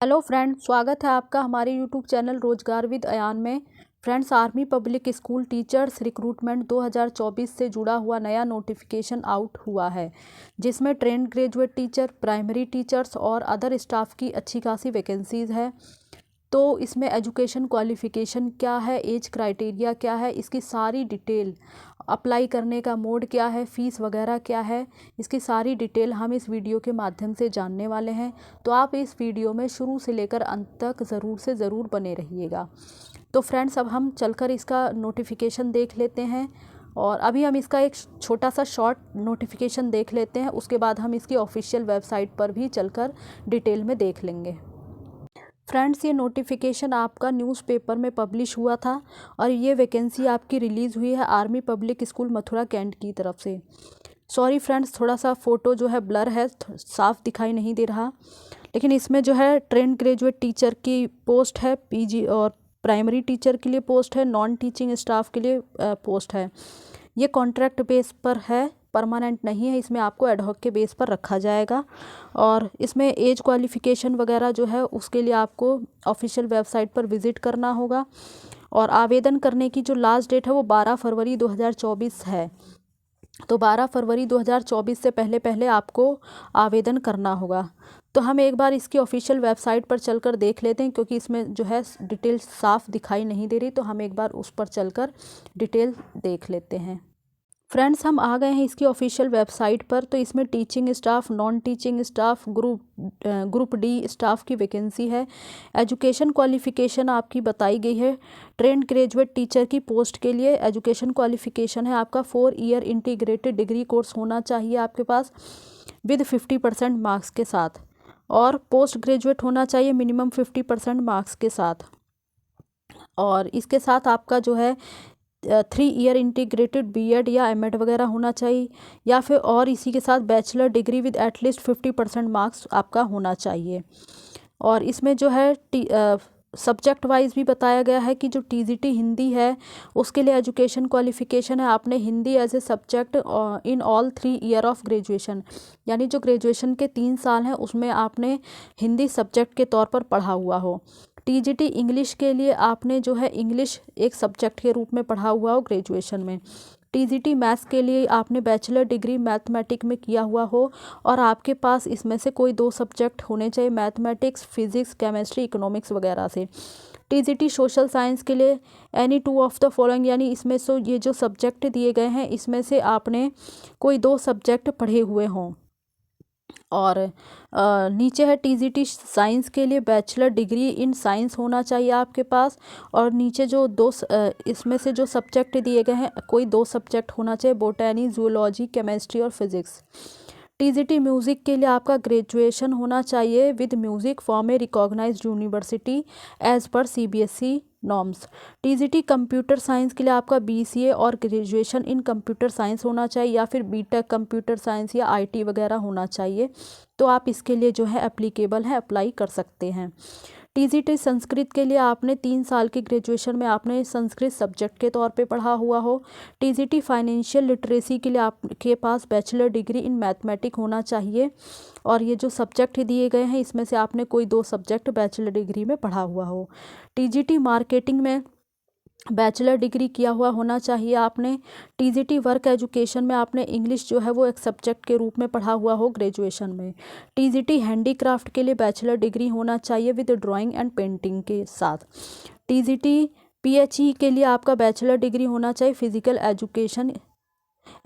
Hello friends, स्वागत है आपका हमारे यूट्यूब चैनल रोजगार विद अयान में। Friends, army public school teachers recruitment 2024 से जुड़ा हुआ नया नोटिफिकेशन आउट हुआ है, जिसमें trained graduate teacher, primary teachers और अदर स्टाफ की अच्छी खासी वैकेंसीज़ है। तो इसमें एजुकेशन क्वालिफ़िकेशन क्या है, एज क्राइटेरिया क्या है, इसकी सारी डिटेल, अप्लाई करने का मोड क्या है, फ़ीस वगैरह क्या है, इसकी सारी डिटेल हम इस वीडियो के माध्यम से जानने वाले हैं। तो आप इस वीडियो में शुरू से लेकर अंत तक ज़रूर से ज़रूर बने रहिएगा। तो फ्रेंड्स, अब हम चलकर इसका नोटिफिकेशन देख लेते हैं और अभी हम इसका एक छोटा सा शॉर्ट नोटिफिकेशन देख लेते हैं। उसके बाद हम इसकी ऑफिशियल वेबसाइट पर भी चलकर डिटेल में देख लेंगे। फ्रेंड्स, ये नोटिफिकेशन आपका न्यूज़पेपर में पब्लिश हुआ था और ये वैकेंसी आपकी रिलीज़ हुई है army public school Mathura cantt की तरफ से। सॉरी फ्रेंड्स, थोड़ा सा फ़ोटो जो है ब्लर है, साफ दिखाई नहीं दे रहा, लेकिन इसमें जो है ट्रेंड ग्रेजुएट टीचर की पोस्ट है, पीजी और प्राइमरी टीचर के लिए पोस्ट है, नॉन टीचिंग स्टाफ के लिए पोस्ट है। ये कॉन्ट्रैक्ट बेस पर है, परमानेंट नहीं है। इसमें आपको एडहॉक के बेस पर रखा जाएगा और इसमें एज क्वालिफ़िकेशन वगैरह जो है उसके लिए आपको ऑफिशियल वेबसाइट पर विज़िट करना होगा और आवेदन करने की जो लास्ट डेट है वो 12 फरवरी 2024 है। तो 12 फरवरी 2024 से पहले पहले आपको आवेदन करना होगा। तो हम एक बार इसकी ऑफिशियल वेबसाइट पर चलकर देख लेते हैं, क्योंकि इसमें जो है डिटेल साफ दिखाई नहीं दे रही, तो हम एक बार उस पर चलकर डिटेल देख लेते हैं। फ्रेंड्स, हम आ गए हैं इसकी ऑफिशियल वेबसाइट पर। तो इसमें teaching staff, non teaching staff, group D staff की वैकेंसी है। एजुकेशन क्वालिफ़िकेशन आपकी बताई गई है। ट्रेंड ग्रेजुएट टीचर की पोस्ट के लिए एजुकेशन क्वालिफ़िकेशन है आपका 4 ईयर इंटीग्रेटेड डिग्री कोर्स होना चाहिए आपके पास विद 50% मार्क्स के साथ, और पोस्ट ग्रेजुएट होना चाहिए मिनिमम 50% मार्क्स के साथ। और इसके साथ आपका जो है 3 ईयर इंटीग्रेटेड बीएड या एमएड वगैरह होना चाहिए, या फिर और इसी के साथ bachelor degree with at least 50% marks आपका होना चाहिए। और इसमें जो है सब्जेक्ट वाइज भी बताया गया है कि जो टीजीटी हिंदी है उसके लिए एजुकेशन क्वालिफ़िकेशन है आपने Hindi as a subject in all 3 year of graduation, यानी जो ग्रेजुएशन के 3 साल हैं उसमें आपने हिंदी सब्जेक्ट के तौर पर पढ़ा हुआ हो। टीजीटी इंग्लिश के लिए आपने जो है इंग्लिश एक सब्जेक्ट के रूप में पढ़ा हुआ हो ग्रेजुएशन में। टीजीटी मैथ्स के लिए आपने बैचलर डिग्री मैथमेटिक में किया हुआ हो और आपके पास इसमें से कोई 2 सब्जेक्ट होने चाहिए, मैथमेटिक्स, फिजिक्स, केमिस्ट्री, इकोनॉमिक्स वगैरह से। टीजीटी सोशल साइंस के लिए एनी 2 ऑफ द फॉलोइंग, यानी इसमें से ये जो सब्जेक्ट दिए गए हैं इसमें से आपने कोई 2 सब्जेक्ट पढ़े हुए हों। और नीचे है टीजीटी साइंस के लिए बैचलर डिग्री इन साइंस होना चाहिए आपके पास, और नीचे जो इसमें से जो सब्जेक्ट दिए गए हैं कोई 2 सब्जेक्ट होना चाहिए, बोटैनी, जूलॉजी, केमिस्ट्री और फिजिक्स। टीजीटी म्यूज़िक के लिए आपका ग्रेजुएशन होना चाहिए with music from a recognised university as per CBSE norms. TGT computer science के लिए आपका बीसीए और ग्रेजुएशन इन कंप्यूटर साइंस होना चाहिए, या फिर बीटेक कंप्यूटर साइंस या आईटी वगैरह होना चाहिए। तो आप इसके लिए जो है एप्लीकेबल है, अप्लाई कर सकते हैं। टीजीटी संस्कृत के लिए आपने 3 साल की ग्रेजुएशन में आपने संस्कृत सब्जेक्ट के तौर पे पढ़ा हुआ हो। टीजीटी फाइनेंशियल लिटरेसी के लिए आपके पास बैचलर डिग्री इन मैथमेटिक होना चाहिए, और ये जो सब्जेक्ट दिए गए हैं इसमें से आपने कोई 2 सब्जेक्ट बैचलर डिग्री में पढ़ा हुआ हो। टीजीटी मार्केटिंग में बैचलर डिग्री किया हुआ होना चाहिए आपने। टीजीटी वर्क एजुकेशन में आपने इंग्लिश जो है वो एक सब्जेक्ट के रूप में पढ़ा हुआ हो ग्रेजुएशन में। टीजीटी हैंडीक्राफ्ट के लिए बैचलर डिग्री होना चाहिए विद ड्राइंग एंड पेंटिंग के साथ। टीजीटी पीएचई के लिए आपका बैचलर डिग्री होना चाहिए physical education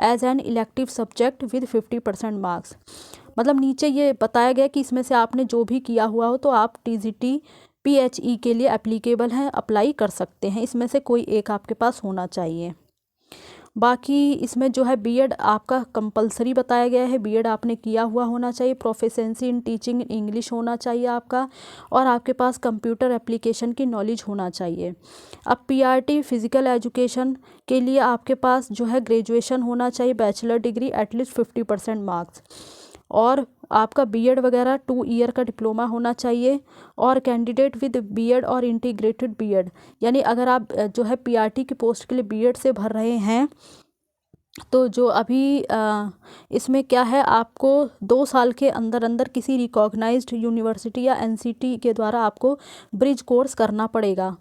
as an elective subject with 50% marks. मतलब नीचे ये बताया गया कि इसमें से आपने जो भी किया हुआ हो तो आप टीजीटी पीएचई के लिए एप्लीकेबल हैं, अप्लाई कर सकते हैं। इसमें से कोई एक आपके पास होना चाहिए। बाकी इसमें जो है बीएड आपका कंपलसरी बताया गया है, बीएड आपने किया हुआ होना चाहिए। Proficiency in teaching in English होना चाहिए आपका, और आपके पास कंप्यूटर एप्लीकेशन की नॉलेज होना चाहिए। अब पीआरटी फिजिकल एजुकेशन के लिए आपके पास जो है ग्रेजुएशन होना चाहिए, बैचलर डिग्री एटलीस्ट 50% मार्क्स, और आपका बीएड वगैरह 2 ईयर का डिप्लोमा होना चाहिए, और कैंडिडेट विद बीएड और इंटीग्रेटेड बीएड, यानी अगर आप जो है पीआरटी की पोस्ट के लिए बीएड से भर रहे हैं तो जो अभी इसमें क्या है, आपको 2 साल के अंदर अंदर किसी रिकॉग्नाइज्ड यूनिवर्सिटी या एनसीटी के द्वारा आपको ब्रिज कोर्स करना पड़ेगा।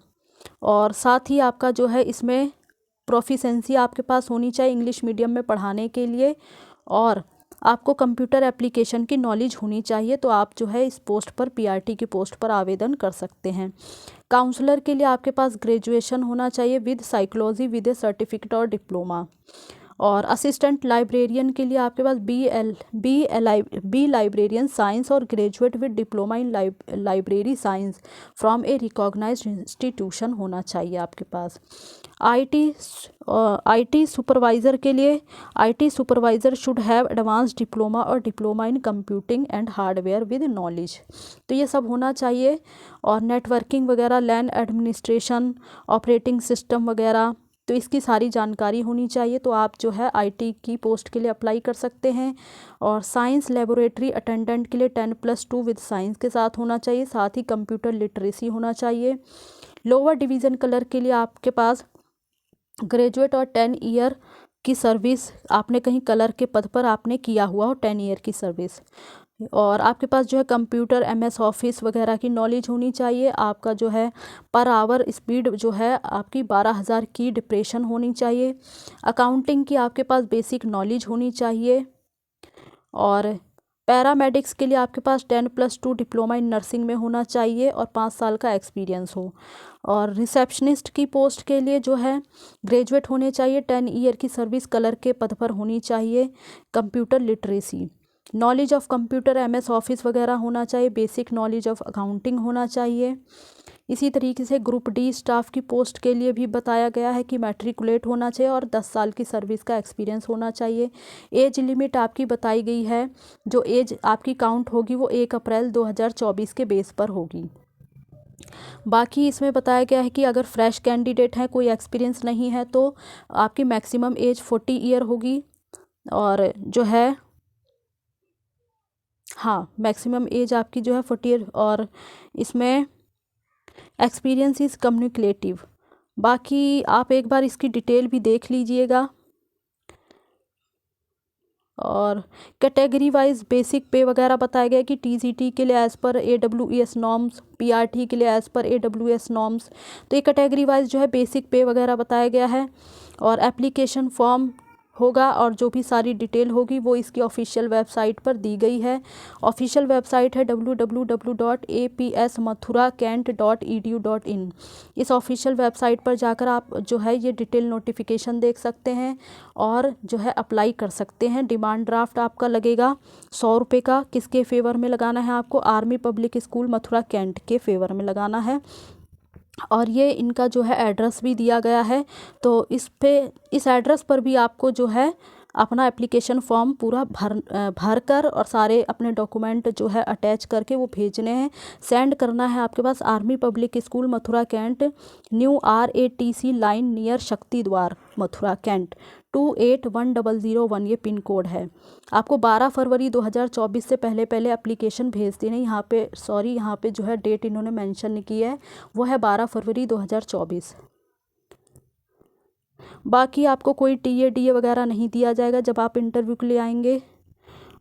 और साथ ही आपका जो है इसमें प्रोफिशेंसी आपके पास होनी चाहिए इंग्लिश मीडियम में पढ़ाने के लिए, और आपको कंप्यूटर एप्लीकेशन की नॉलेज होनी चाहिए। तो आप जो है इस पोस्ट पर, पीआरटी की पोस्ट पर आवेदन कर सकते हैं। काउंसलर के लिए आपके पास ग्रेजुएशन होना चाहिए with psychology with a certificate और डिप्लोमा। और असिस्टेंट लाइब्रेरियन के लिए आपके पास बी लाइब्रेरियन साइंस और graduate with diploma in library science from a recognised institution होना चाहिए आपके पास। आईटी सुपरवाइज़र के लिए, IT supervisor should have advance diploma और diploma in computing and hardware with knowledge. तो ये सब होना चाहिए। और नेटवर्किंग वगैरह, लैन एडमिनिस्ट्रेशन, ऑपरेटिंग सिस्टम वगैरह, तो इसकी सारी जानकारी होनी चाहिए। तो आप जो है आईटी की पोस्ट के लिए अप्लाई कर सकते हैं। और साइंस लेबोरेटरी अटेंडेंट के लिए 10+2 विद साइंस के साथ होना चाहिए। साथ ही कंप्यूटर लिटरेसी होना चाहिए। लोअर डिवीज़न कलर के लिए आपके पास ग्रेजुएट और 10 ईयर की सर्विस, आपने कहीं कलर के पद पर आपने किया हुआ हो 10 ईयर की सर्विस। और आपके पास जो है कंप्यूटर, एमएस ऑफिस वगैरह की नॉलेज होनी चाहिए। आपका जो है पर आवर स्पीड जो है आपकी 12,000 की डिप्रेशन होनी चाहिए। अकाउंटिंग की आपके पास बेसिक नॉलेज होनी चाहिए। और पैरामेडिक्स के लिए आपके पास 10+2 डिप्लोमा इन नर्सिंग में होना चाहिए और 5 साल का एक्सपीरियंस हो। और रिसेप्शनिस्ट की पोस्ट के लिए जो है ग्रेजुएट होने चाहिए, 10 ईयर की सर्विस कलर के पद पर होनी चाहिए। Computer literacy, knowledge of computer, MS office वगैरह होना चाहिए। बेसिक नॉलेज ऑफ अकाउंटिंग होना चाहिए। इसी तरीके से ग्रुप डी स्टाफ की पोस्ट के लिए भी बताया गया है कि मैट्रिकुलेट होना चाहिए और 10 साल की सर्विस का एक्सपीरियंस होना चाहिए। एज लिमिट आपकी बताई गई है, जो एज आपकी काउंट होगी वो 1 अप्रैल 2024 के बेस पर होगी। बाकी इसमें बताया गया है कि अगर फ्रेश कैंडिडेट हैं, कोई एक्सपीरियंस नहीं है, तो आपकी मैक्सिमम एज 40 ईयर होगी। और जो है हाँ, मैक्सिमम एज आपकी जो है 40 ईयर। और इसमें एक्सपीरियंस इज़ कम्युनिकेटिव। बाकी आप एक बार इसकी डिटेल भी देख लीजिएगा। और कैटेगरी वाइज बेसिक पे वगैरह बताया गया कि टीजीटी के लिए as per AWS norms, PRT के लिए एज़ पर AWS नॉर्म्स। तो ये कैटेगरी वाइज जो है बेसिक पे वगैरह बताया गया है। और एप्लीकेशन फॉर्म होगा और जो भी सारी डिटेल होगी वो इसकी ऑफिशियल वेबसाइट पर दी गई है। ऑफिशियल वेबसाइट है www.apsmathura.kent.edu.in। इस ऑफिशियल वेबसाइट पर जाकर आप जो है ये डिटेल नोटिफिकेशन देख सकते हैं और जो है अप्लाई कर सकते हैं। डिमांड ड्राफ्ट आपका लगेगा 100 रुपये का। किसके फेवर में लगाना है आपको? Army public school Mathura cantt के फेवर में लगाना है। और ये इनका जो है एड्रेस भी दिया गया है, तो इस एड्रेस पर भी आपको जो है अपना एप्लीकेशन फॉर्म पूरा भर कर और सारे अपने डॉक्यूमेंट जो है अटैच करके वो भेजने हैं, सेंड करना है। आपके पास army public school Mathura cantt, new RATC line near Shakti Dwar Mathura cantt 281001 ये पिन कोड है। आपको 12 फरवरी 2024 से पहले पहले एप्लीकेशन भेज देनी। यहाँ पे यहाँ पे जो है डेट इन्होंने मेंशन की है वो है 12 फरवरी 2024। बाकी आपको कोई TA वगैरह नहीं दिया जाएगा जब आप इंटरव्यू के लिए आएंगे।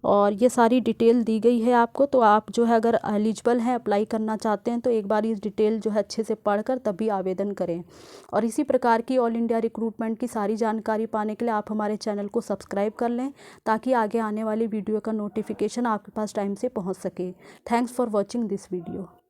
और ये सारी डिटेल दी गई है आपको, तो आप जो है अगर एलिजिबल हैं, अप्लाई करना चाहते हैं, तो एक बार इस डिटेल जो है अच्छे से पढ़कर तभी आवेदन करें। और इसी प्रकार की ऑल इंडिया रिक्रूटमेंट की सारी जानकारी पाने के लिए आप हमारे चैनल को सब्सक्राइब कर लें, ताकि आगे आने वाली वीडियो का नोटिफिकेशन आपके पास टाइम से पहुँच सके। Thanks for watching this video.